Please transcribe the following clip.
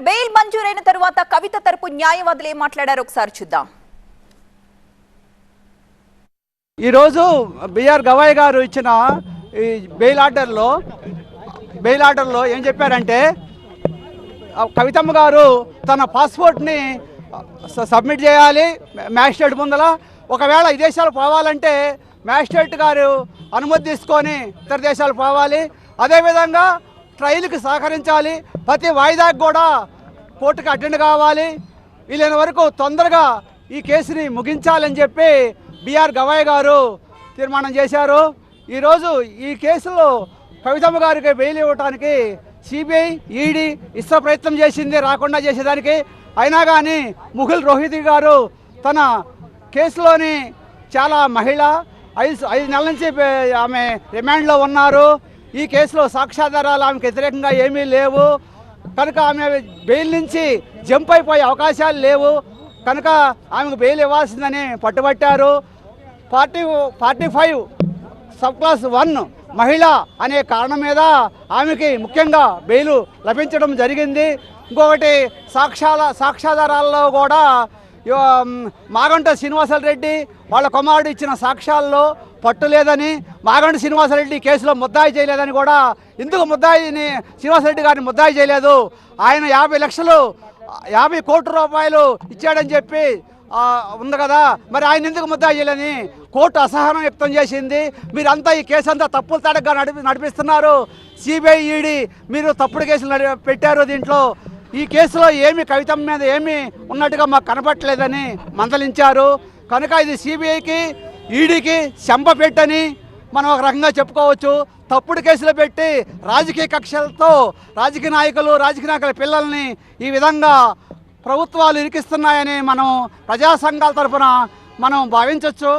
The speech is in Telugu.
బెయిల్ మంజూరైన తరువాత కవిత తరపు న్యాయవాదులు ఏం మాట్లాడారో ఒకసారి చూద్దాం. ఈరోజు బిఆర్ గవాయ్ గారు ఇచ్చిన ఈ బెయిల్ ఆర్డర్లో ఏం చెప్పారంటే కవితమ్మ గారు తన పాస్పోర్ట్ని సబ్మిట్ చేయాలి మ్యాజిస్ట్రేట్ ముందల. ఒకవేళ విదేశాలు పోవాలంటే మ్యాజిస్ట్రేట్ గారు అనుమతి తీసుకొని ఇతర దేశాలు పోవాలి. అదేవిధంగా ట్రయల్కి సహకరించాలి. ప్రతి వాయిదాకి కూడా కోర్టుకి అటెండ్ కావాలి. వీలైన వరకు తొందరగా ఈ కేసుని ముగించాలని చెప్పి బిఆర్ గవాయ్ గారు తీర్మానం చేశారు. ఈరోజు ఈ కేసులో కవితమ్మ గారికి బెయిల్ ఇవ్వడానికి సిబిఐ ఈడీ ఇష్ట ప్రయత్నం చేసింది రాకుండా చేసేదానికి. అయినా కానీ ముకుల్ రోహిత్ గారు తన కేసులోని చాలా మహిళ 5 నెలల నుంచి ఆమె రిమాండ్లో ఉన్నారు. ఈ కేసులో సాక్ష్యాధారాలు ఆమెకు వ్యతిరేకంగా ఏమీ లేవు కనుక ఆమె బెయిల్ నుంచి జంప్ అయిపోయే అవకాశాలు లేవు కనుక ఆమెకు బెయిల్ ఇవ్వాల్సిందని పట్టుబట్టారు. 45 సబ్ క్లాస్ 1 మహిళ అనే కారణం మీద ఆమెకి ముఖ్యంగా బెయిల్ లభించడం జరిగింది. ఇంకొకటి సాక్ష్యాధారాల్లో కూడా మాగంట శ్రీనివాసరెడ్డి వాళ్ళ కుమారుడు ఇచ్చిన సాక్ష్యాల్లో పట్టు లేదని, మాగంట శ్రీనివాసరెడ్డి కేసులో ముద్దాయి చేయలేదని కూడా, ఎందుకు శ్రీనివాసరెడ్డి గారిని ముద్దాయి చేయలేదు, ఆయన 50 కోట్ల రూపాయలు ఇచ్చాడని చెప్పి ఉంది కదా, మరి ఆయన ఎందుకు ముద్దాయి చేయలేని కోర్టు అసహనం వ్యక్తం చేసింది. మీరంతా ఈ కేసు అంతా తప్పులు తడగ్గా నడిపిస్తున్నారు. సిబిఐ ఈడీ మీరు తప్పుడు కేసులు పెట్టారు. దీంట్లో ఈ కేసులో కవితమ్మ మీద ఏమీ ఉన్నట్టుగా మాకు కనపట్లేదని మందలించారు. కనుక ఇది సిబిఐకి ఈడీకి చెంప పెట్టని మనం ఒక రకంగా చెప్పుకోవచ్చు. తప్పుడు కేసులు పెట్టి రాజకీయ కక్షలతో రాజకీయ నాయకుల పిల్లల్ని ఈ విధంగా ప్రభుత్వాలు ఇరికిస్తున్నాయని మనం ప్రజా సంఘాల తరఫున మనం భావించవచ్చు.